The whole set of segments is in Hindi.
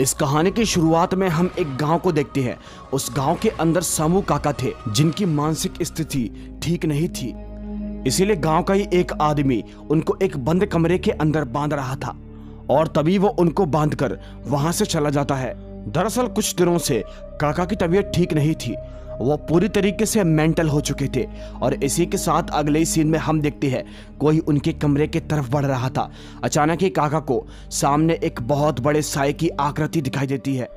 इस कहानी की शुरुआत में हम एक गांव को देखते हैं। उस गांव के अंदर सामू काका थे जिनकी मानसिक स्थिति ठीक नहीं थी, इसीलिए गांव का ही एक आदमी उनको एक बंद कमरे के अंदर बांध रहा था और तभी वो उनको बांधकर वहां से चला जाता है। दरअसल कुछ दिनों से काका की तबीयत ठीक नहीं थी, वो पूरी तरीके से मेंटल हो चुके थे और इसी के साथ अगले ही सीन में हम देखते हैं कोई उनके कमरे की तरफ बढ़ रहा था। अचानक ही काका को सामने एक बहुत बड़े साए की आकृति दिखाई देती है।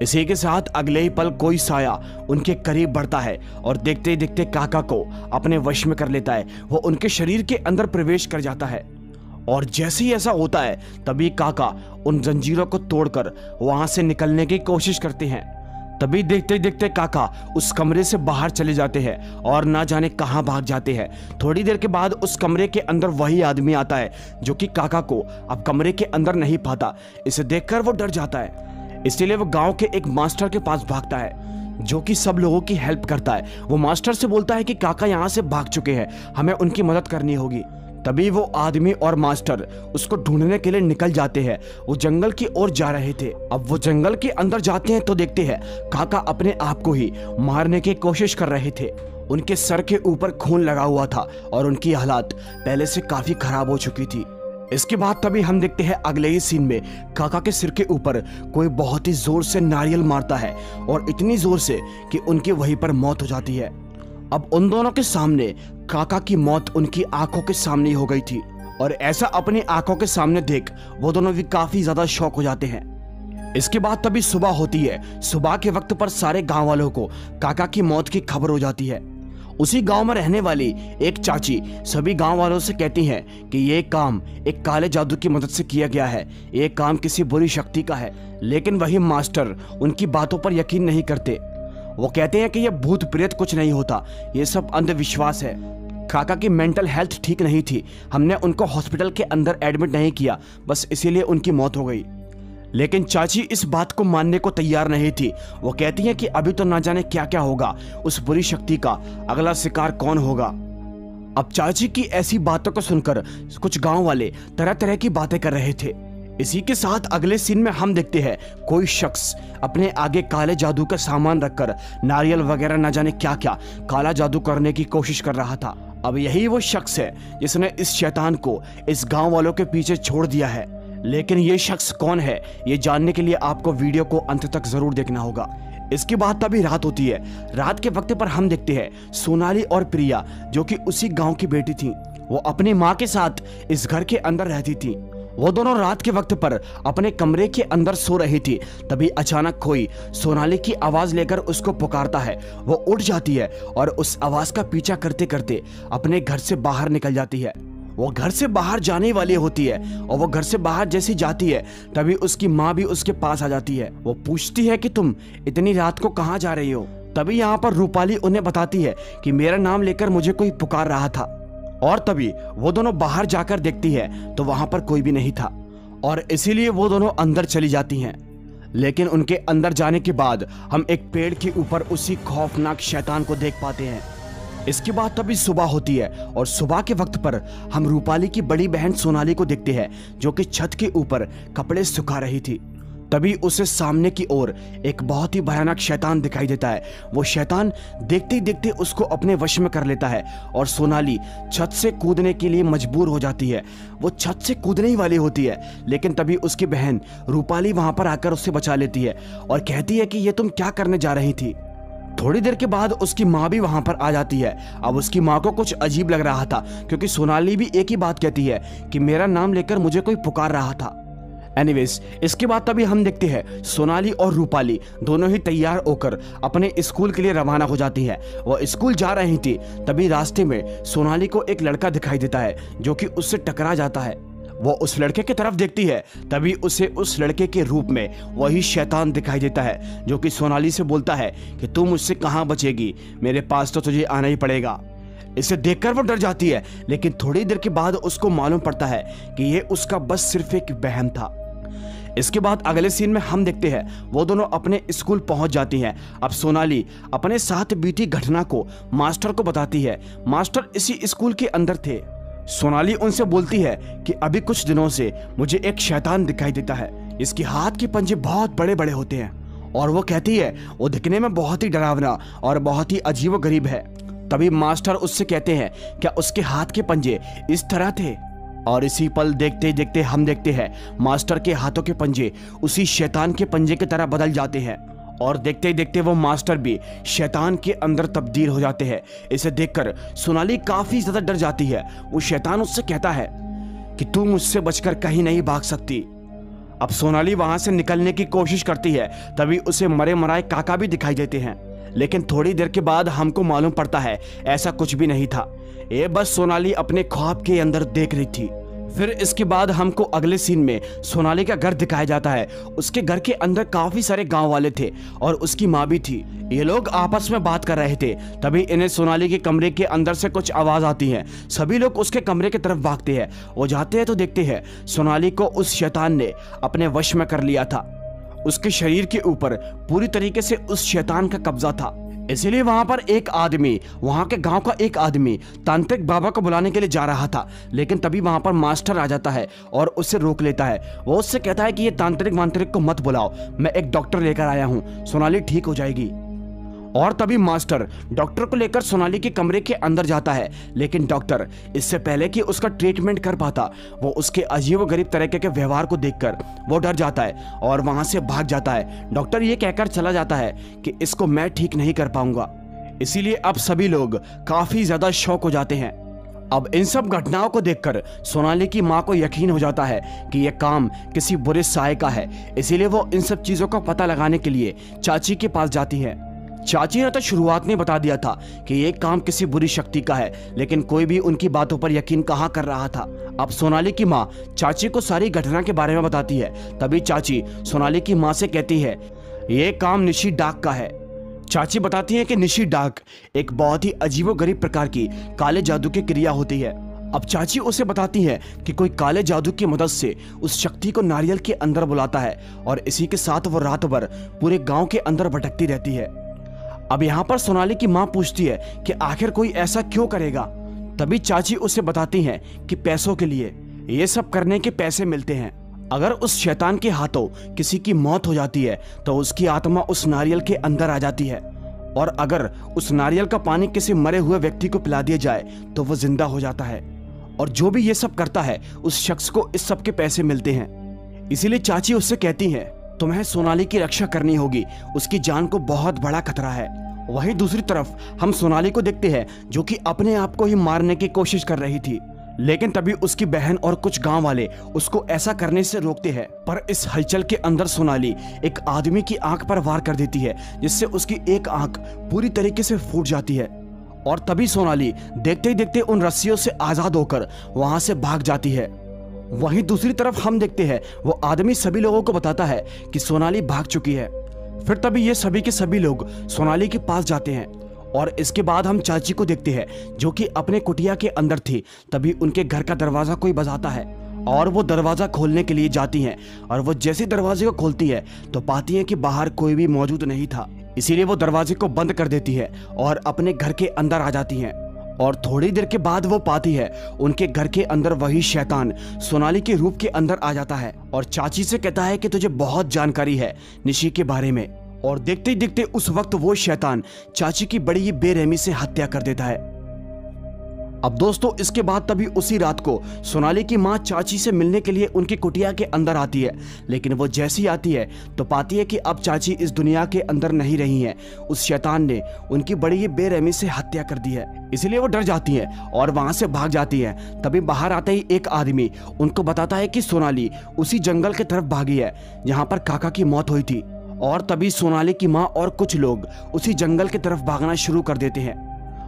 इसी के साथ अगले ही पल कोई साया उनके करीब बढ़ता है और देखते ही देखते काका को अपने वश में कर लेता है। वो उनके शरीर के अंदर प्रवेश कर जाता है और जैसे ही ऐसा होता है तभी काका उन जंजीरों को तोड़कर वहां से निकलने की कोशिश करते हैं। तभी देखते देखते काका उस कमरे से बाहर चले जाते हैं और ना जाने कहां भाग जाते हैं। थोड़ी देर के बाद उस कमरे के अंदर वही आदमी आता है जो कि काका को अब कमरे के अंदर नहीं पाता। इसे देखकर वो डर जाता है, इसीलिए वो गांव के एक मास्टर के पास भागता है जो कि सब लोगों की हेल्प करता है। वो मास्टर से बोलता है कि काका यहाँ से भाग चुके हैं, हमें उनकी मदद करनी होगी। तभी वो आदमी और मास्टर उसको ढूंढने के लिए निकल जाते हैं। वो जंगल की ओर जा रहे थे। अब वो जंगल के अंदर जाते हैं तो देखते हैं काका अपने आप को ही मारने की कोशिश कर रहे थे। उनके सर के ऊपर खून लगा हुआ था और उनकी हालत पहले से काफी खराब हो चुकी थी। इसके बाद तभी हम देखते हैं अगले ही सीन में काका के सिर के ऊपर कोई बहुत ही जोर से नारियल मारता है और इतनी जोर से कि उनकी वहीं पर मौत हो जाती है। अब उन दोनों के सामने काका की मौत उनकी आंखों के सामने हो गई थी और ऐसा अपनी आंखों के सामने देख वो दोनों भी काफी ज्यादा शॉक हो जाते हैं। इसके बाद तभी सुबह होती है। सुबह के वक्त पर सारे गांव वालों को काका की मौत की खबर हो जाती है। उसी गांव में रहने वाली एक चाची सभी गांव वालों से कहती हैं कि ये काम एक काले जादू की मदद से किया गया है, ये काम किसी बुरी शक्ति का है। लेकिन वही मास्टर उनकी बातों पर यकीन नहीं करते। वो कहते हैं कि ये भूत प्रेत कुछ नहीं होता, ये सब अंधविश्वास है। काका की मेंटल हेल्थ ठीक नहीं थी, हमने उनको हॉस्पिटल के अंदर एडमिट नहीं किया, बस इसीलिए उनकी मौत हो गई। लेकिन चाची इस बात को मानने को तैयार नहीं थी। वो कहती हैं कि अभी तो ना जाने क्या क्या होगा, उस बुरी शक्ति का अगला शिकार कौन होगा। अब चाची की ऐसी बातों को सुनकर कुछ गांव वाले तरह तरह की बातें कर रहे थे। इसी के साथ अगले सीन में हम देखते हैं कोई शख्स अपने आगे काले जादू का सामान रखकर नारियल वगैरह न जाने क्या क्या काला जादू करने की कोशिश कर रहा था। अब यही वो शख्स है जिसने इस शैतान को इस गांव वालों के पीछे छोड़ दिया है। लेकिन ये शख्स कौन है, ये जानने के लिए आपको वीडियो को अंत तक जरूर देखना होगा। इसके बाद तभी रात होती है। रात के वक्त पर हम देखते हैं सोनाली और प्रिया जो कि उसी गांव की बेटी थी, वो अपनी माँ के साथ इस घर के अंदर रहती थी। वो दोनों रात के वक्त पर अपने कमरे के अंदर सो रही थी। तभी अचानक कोई सोनाली की आवाज लेकर उसको पुकारता है। वो उठ जाती है और उस आवाज का पीछा करते करते अपने घर से बाहर निकल जाती है। वो घर से बाहर जाने वाली होती है और वो घर से बाहर जैसी जाती है तभी उसकी माँ भी उसके पास आ जाती है। वो पूछती है कि तुम इतनी रात को कहाँ जा रही हो। तभी यहाँ पर रूपाली उन्हें बताती है कि मेरा नाम लेकर मुझे कोई पुकार रहा था। और तभी वो दोनों बाहर जाकर देखती है तो वहां पर कोई भी नहीं था और इसीलिए वो दोनों अंदर चली जाती हैं। लेकिन उनके अंदर जाने के बाद हम एक पेड़ के ऊपर उसी खौफनाक शैतान को देख पाते हैं। इसके बाद तभी सुबह होती है और सुबह के वक्त पर हम रूपाली की बड़ी बहन सोनाली को देखते हैं जो कि छत के ऊपर कपड़े सुखा रही थी। तभी उसे सामने की ओर एक बहुत ही भयानक शैतान दिखाई देता है। वो शैतान देखते ही देखते उसको अपने वश में कर लेता है और सोनाली छत से कूदने के लिए मजबूर हो जाती है। वो छत से कूदने ही वाली होती है लेकिन तभी उसकी बहन रूपाली वहां पर आकर उससे बचा लेती है और कहती है कि ये तुम क्या करने जा रही थी। थोड़ी देर के बाद उसकी माँ भी वहां पर आ जाती है। अब उसकी माँ को कुछ अजीब लग रहा था क्योंकि सोनाली भी एक ही बात कहती है कि मेरा नाम लेकर मुझे कोई पुकार रहा था। एनीवेज, इसके बाद तभी हम देखते हैं सोनाली और रूपाली दोनों ही तैयार होकर अपने स्कूल के लिए रवाना हो जाती है। वो स्कूल जा रही थी तभी रास्ते में सोनाली को एक लड़का दिखाई देता है जो कि उससे टकरा जाता है। वो उस लड़के की तरफ देखती है तभी उसे उस लड़के के रूप में वही शैतान दिखाई देता है जो कि सोनाली से बोलता है कि तू मुझसे कहाँ बचेगी, मेरे पास तो तुझे आना ही पड़ेगा। इसे देखकर वो डर जाती है लेकिन थोड़ी देर के बाद उसको मालूम पड़ता है कि ये उसका बस सिर्फ एक वहम था। इसके बाद अगले सीन में हम देखते हैं वो दोनों अपने स्कूल पहुंच जाती हैं। अब सोनाली अपने साथ बीती घटना को मास्टर को बताती है। मास्टर इसी स्कूल के अंदर थे। सोनाली उनसे बोलती है कि अभी कुछ दिनों से मुझे एक शैतान दिखाई देता है, इसके हाथ के पंजे बहुत बड़े बड़े होते हैं और वो कहती है वो दिखने में बहुत ही डरावना और बहुत ही अजीबोगरीब है। तभी मास्टर उससे कहते हैं क्या उसके हाथ के पंजे इस तरह थे, और इसी पल देखते देखते हम देखते हैं मास्टर के हाथों के पंजे उसी शैतान के पंजे की तरह बदल जाते हैं और देखते ही देखते वो मास्टर भी शैतान के अंदर तब्दील हो जाते हैं। इसे देखकर सोनाली काफी ज्यादा डर जाती है। वो शैतान उससे कहता है कि तू मुझसे बचकर कहीं नहीं भाग सकती। अब सोनाली वहां से निकलने की कोशिश करती है, तभी उसे मरे मराए काका भी दिखाई देते हैं, लेकिन थोड़ी देर के बाद हमको मालूम पड़ता है ऐसा कुछ भी नहीं था, ये बस सोनाली अपने ख्वाब के अंदर देख रही थी। फिर इसके बाद हमको अगले सीन में सोनाली का घर दिखाया जाता है। उसके घर के अंदर काफी सारे गांव वाले थे और उसकी माँ भी थी। ये लोग आपस में बात कर रहे थे, तभी इन्हें सोनाली के कमरे के अंदर से कुछ आवाज आती है। सभी लोग उसके कमरे की तरफ भागते हैं। वो जाते हैं तो देखते हैं सोनाली को उस शैतान ने अपने वश में कर लिया था। उसके शरीर के ऊपर पूरी तरीके से उस शैतान का कब्जा था। इसीलिए वहां पर एक आदमी, वहां के गांव का एक आदमी तांत्रिक बाबा को बुलाने के लिए जा रहा था, लेकिन तभी वहां पर मास्टर आ जाता है और उसे रोक लेता है। वो उससे कहता है कि ये तांत्रिक मांत्रिक को मत बुलाओ, मैं एक डॉक्टर लेकर आया हूं, सोनाली ठीक हो जाएगी। और तभी मास्टर डॉक्टर को लेकर सोनाली के कमरे के अंदर जाता है, लेकिन डॉक्टर इससे पहले कि उसका ट्रीटमेंट कर पाता, वो उसके अजीबोगरीब तरीके के व्यवहार को देखकर वो डर जाता है और वहां से भाग जाता है। डॉक्टर ये कहकर चला जाता है कि इसको मैं ठीक नहीं कर पाऊंगा। इसीलिए अब सभी लोग काफी ज्यादा शॉक हो जाते हैं। अब इन सब घटनाओं को देखकर सोनाली की माँ को यकीन हो जाता है कि यह काम किसी बुरे साये का है। इसीलिए वो इन सब चीजों का पता लगाने के लिए चाची के पास जाती है। चाची ने तो शुरुआत में बता दिया था कि ये काम किसी बुरी शक्ति का है, लेकिन कोई भी उनकी बातों पर यकीन कहाँ कर रहा था। अब सोनाली की माँ चाची को सारी घटना के बारे में बताती है। तभी चाची सोनाली की माँ से कहती है ये काम निशी डाक का है। चाची बताती है कि निशी डाक एक बहुत ही अजीबोगरीब प्रकार की काले जादू की क्रिया होती है। अब चाची उसे बताती है कि कोई काले जादू की मदद से उस शक्ति को नारियल के अंदर बुलाता है और इसी के साथ वो रात भर पूरे गाँव के अंदर भटकती रहती है। अब यहाँ पर सोनाली की माँ पूछती है कि आखिर कोई ऐसा क्यों करेगा। तभी चाची उसे बताती हैं कि पैसों के लिए, ये सब करने के पैसे मिलते हैं। अगर उस शैतान के हाथों किसी की मौत हो जाती है तो उसकी आत्मा उस नारियल के अंदर आ जाती है, और अगर उस नारियल का पानी किसी मरे हुए व्यक्ति को पिला दिया जाए तो वो जिंदा हो जाता है, और जो भी ये सब करता है उस शख्स को इस सब के पैसे मिलते हैं। इसीलिए चाची उससे कहती है तुम्हें सोनाली की रक्षा करनी होगी, उसकी जान को बहुत बड़ा खतरा है। वहीं दूसरी तरफ हम सोनाली को देखते हैं जो कि अपने आप को ही मारने की कोशिश कर रही थी, लेकिन तभी उसकी बहन और कुछ गांव वाले उसको ऐसा करने से रोकते हैं। पर इस हलचल के अंदर सोनाली एक आदमी की आंख पर वार कर देती है, जिससे उसकी एक आंख पूरी तरीके से फूट जाती है। और तभी सोनाली देखते ही देखते उन रस्सियों से आजाद होकर वहां से भाग जाती है। वहीं दूसरी तरफ हम देखते हैं वो आदमी सभी लोगों को बताता है कि सोनाली भाग चुकी है। फिर तभी ये सभी के सभी लोग सोनाली के पास जाते हैं और इसके बाद हम चाची को देखते हैं जो कि अपने कुटिया के अंदर थी। तभी उनके घर का दरवाजा कोई बजाता है और वो दरवाजा खोलने के लिए जाती हैं, और वो जैसे दरवाजे को खोलती है तो पाती है कि बाहर कोई भी मौजूद नहीं था। इसीलिए वो दरवाजे को बंद कर देती है और अपने घर के अंदर आ जाती हैं। और थोड़ी देर के बाद वो पाती है उनके घर के अंदर वही शैतान सोनाली के रूप के अंदर आ जाता है और चाची से कहता है कि तुझे बहुत जानकारी है निशी के बारे में। और देखते ही देखते उस वक्त वो शैतान चाची की बड़ी ही बेरहमी से हत्या कर देता है। अब दोस्तों इसके बाद तभी उसी रात को सोनाली की माँ चाची से मिलने के लिए उनकी कुटिया के अंदर आती है, लेकिन वो जैसी आती है तो पाती है कि अब चाची इस दुनिया के अंदर नहीं रही हैं। उस शैतान ने उनकी बड़ी ही बेरहमी से हत्या कर दी है। इसलिए वो डर जाती है और वहां से भाग जाती है। तभी बाहर आते ही एक आदमी उनको बताता है कि सोनाली उसी जंगल की तरफ भागी है जहाँ पर काका की मौत हुई थी। और तभी सोनाली की माँ और कुछ लोग उसी जंगल की तरफ भागना शुरू कर देते हैं।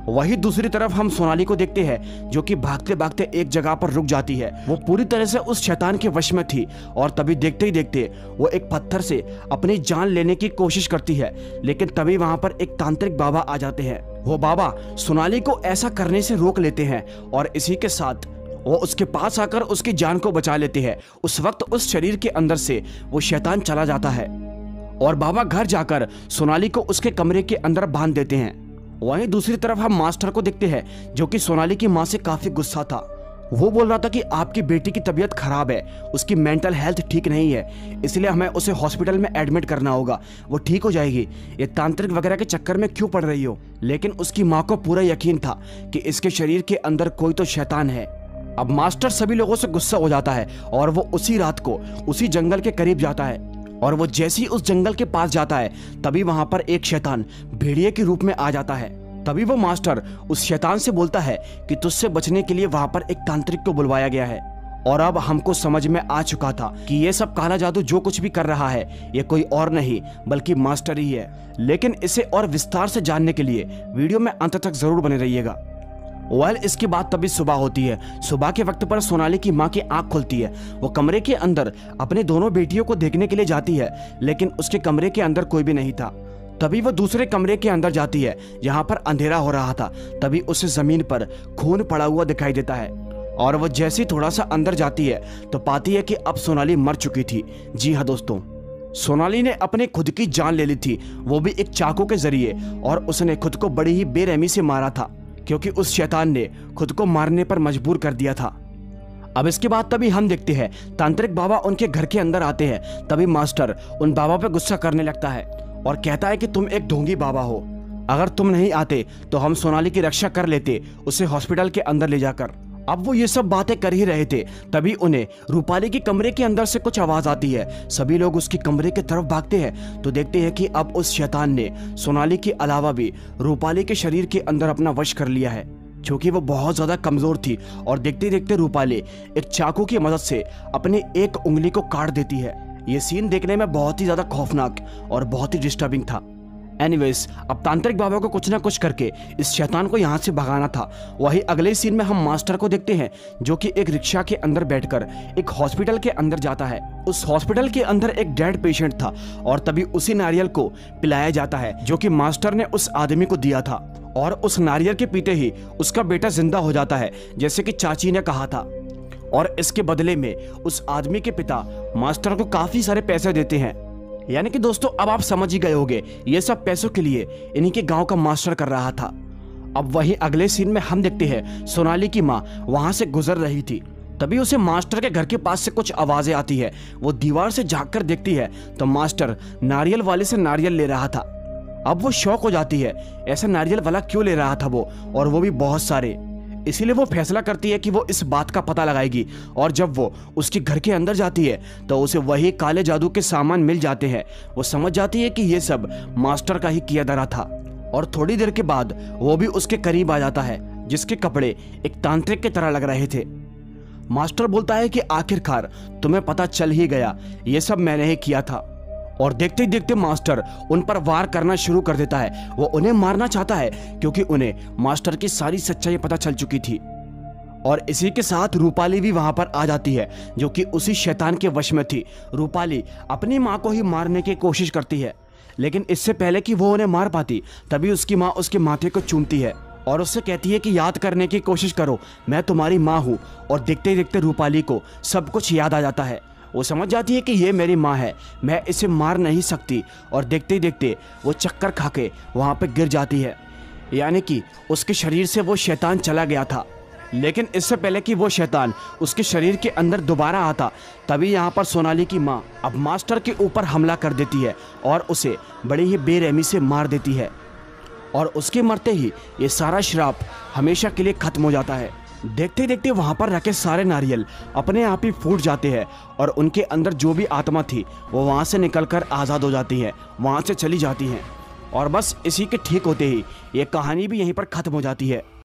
वहीं दूसरी तरफ हम सोनाली को देखते हैं जो कि भागते भागते एक जगह पर रुक जाती है। वो पूरी तरह से उस शैतान के वश में थी और तभी देखते ही देखते वो एक पत्थर से अपनी जान लेने की कोशिश करती है, लेकिन तभी वहां पर एक तांत्रिक बाबा आ जाते हैं। वो बाबा सोनाली को ऐसा करने से रोक लेते हैं और इसी के साथ वो उसके पास आकर उसकी जान को बचा लेते हैं। उस वक्त उस शरीर के अंदर से वो शैतान चला जाता है और बाबा घर जाकर सोनाली को उसके कमरे के अंदर बांध देते हैं। वहीं दूसरी तरफ हम मास्टर को देखते हैं जो कि सोनाली की माँ से काफी गुस्सा था। वो बोल रहा था कि आपकी बेटी की तबीयत खराब है, उसकी मेंटल हेल्थ ठीक नहीं है, इसलिए हमें उसे हॉस्पिटल में एडमिट करना होगा, वो ठीक हो जाएगी, ये तांत्रिक वगैरह के चक्कर में क्यों पड़ रही हो। लेकिन उसकी माँ को पूरा यकीन था कि इसके शरीर के अंदर कोई तो शैतान है। अब मास्टर सभी लोगों से गुस्सा हो जाता है और वो उसी रात को उसी जंगल के करीब जाता है। और वो जैसे ही उस जंगल के पास जाता है तभी वहां पर एक शैतान भेड़िए के रूप में आ जाता है। तभी वो मास्टर उस शैतान से बोलता है कि तुझसे बचने के लिए वहां पर एक तांत्रिक को बुलवाया गया है। और अब हमको समझ में आ चुका था कि ये सब काला जादू जो कुछ भी कर रहा है ये कोई और नहीं बल्कि मास्टर ही है। लेकिन इसे और विस्तार से जानने के लिए वीडियो में अंत तक जरूर बने रहिएगा। इसके बाद तभी सुबह होती है। सुबह के वक्त पर सोनाली की माँ की आंख खुलती है। वो कमरे के अंदर अपने दोनों बेटियों को देखने के लिए जाती है, लेकिन उसके कमरे के अंदर कोई भी नहीं था। तभी वो दूसरे कमरे के अंदर जाती है जहाँ पर अंधेरा हो रहा था। तभी उसे जमीन पर खून पड़ा हुआ दिखाई देता है और वो जैसे थोड़ा सा अंदर जाती है तो पाती है कि अब सोनाली मर चुकी थी। जी हाँ दोस्तों, सोनाली ने अपने खुद की जान ले ली थी, वो भी एक चाकू के जरिए। और उसने खुद को बड़ी ही बेरहमी से मारा था क्योंकि उस शैतान ने खुद को मारने पर मजबूर कर दिया था। अब इसके बाद तभी हम देखते हैं तांत्रिक बाबा उनके घर के अंदर आते हैं। तभी मास्टर उन बाबा पे गुस्सा करने लगता है और कहता है कि तुम एक ढोंगी बाबा हो, अगर तुम नहीं आते तो हम सोनाली की रक्षा कर लेते, उसे हॉस्पिटल के अंदर ले जाकर। अब वो ये सब बातें कर ही रहे थे तभी उन्हें रूपाली के कमरे के अंदर से कुछ आवाज आती है। सभी लोग उसके कमरे की तरफ भागते हैं तो देखते हैं कि अब उस शैतान ने सोनाली के अलावा भी रूपाली के शरीर के अंदर अपना वश कर लिया है, क्योंकि वो बहुत ज्यादा कमजोर थी। और देखते देखते रूपाली एक चाकू की मदद से अपनी एक उंगली को काट देती है। ये सीन देखने में बहुत ही ज्यादा खौफनाक और बहुत ही डिस्टर्बिंग था। एनीवेज, अब तांत्रिक बाबा को कुछ ना कुछ करके इस शैतान को यहाँ से भगाना था। वही अगले सीन में हम मास्टर को देखते हैं जो कि एक रिक्शा के अंदर बैठकर एक हॉस्पिटल के अंदर जाता है। उस हॉस्पिटल के अंदर एक डेड पेशेंट था और तभी उसी नारियल को पिलाया जाता है जो कि मास्टर ने उस आदमी को दिया था। और उस नारियल के पीते ही उसका बेटा जिंदा हो जाता है जैसे कि चाची ने कहा था। और इसके बदले में उस आदमी के पिता मास्टर को काफी सारे पैसे देते हैं। यानी कि दोस्तों अब आप समझ ही गए होंगे ये सब पैसों के लिए इन्हीं के गांव का मास्टर कर रहा था। अब वही अगले सीन में हम देखते हैं सोनाली की माँ वहां से गुजर रही थी। तभी उसे मास्टर के घर के पास से कुछ आवाजें आती है। वो दीवार से झांक कर देखती है तो मास्टर नारियल वाले से नारियल ले रहा था। अब वो शौक हो जाती है, ऐसा नारियल वाला क्यों ले रहा था वो, और वो भी बहुत सारे। इसीलिए वो फैसला करती है कि वो इस बात का पता लगाएगी। और जब वो उसके घर के अंदर जाती है तो उसे वही काले जादू के सामान मिल जाते हैं। वो समझ जाती है कि ये सब मास्टर का ही किया धरा था। और थोड़ी देर के बाद वो भी उसके करीब आ जाता है जिसके कपड़े एक तांत्रिक की तरह लग रहे थे। मास्टर बोलता है कि आखिरकार तुम्हें पता चल ही गया, ये सब मैंने ही किया था। और देखते ही देखते मास्टर उन पर वार करना शुरू कर देता है। वो उन्हें मारना चाहता है क्योंकि उन्हें मास्टर की सारी सच्चाई पता चल चुकी थी। और इसी के साथ रूपाली भी वहां पर आ जाती है जो कि उसी शैतान के वश में थी। रूपाली अपनी माँ को ही मारने की कोशिश करती है, लेकिन इससे पहले कि वो उन्हें मार पाती तभी उसकी माँ उसके माथे को चूमती है और उससे कहती है कि याद करने की कोशिश करो, मैं तुम्हारी माँ हूँ। और देखते ही देखते रूपाली को सब कुछ याद आ जाता है। वो समझ जाती है कि ये मेरी माँ है, मैं इसे मार नहीं सकती। और देखते ही देखते वो चक्कर खा के वहाँ पे गिर जाती है। यानी कि उसके शरीर से वो शैतान चला गया था। लेकिन इससे पहले कि वो शैतान उसके शरीर के अंदर दोबारा आता तभी यहाँ पर सोनाली की माँ अब मास्टर के ऊपर हमला कर देती है और उसे बड़ी ही बेरहमी से मार देती है। और उसके मरते ही ये सारा श्राप हमेशा के लिए खत्म हो जाता है। देखते देखते वहां पर रखे सारे नारियल अपने आप ही फूट जाते हैं और उनके अंदर जो भी आत्मा थी वो वहां से निकलकर आज़ाद हो जाती है, वहां से चली जाती हैं। और बस इसी के ठीक होते ही ये कहानी भी यहीं पर खत्म हो जाती है।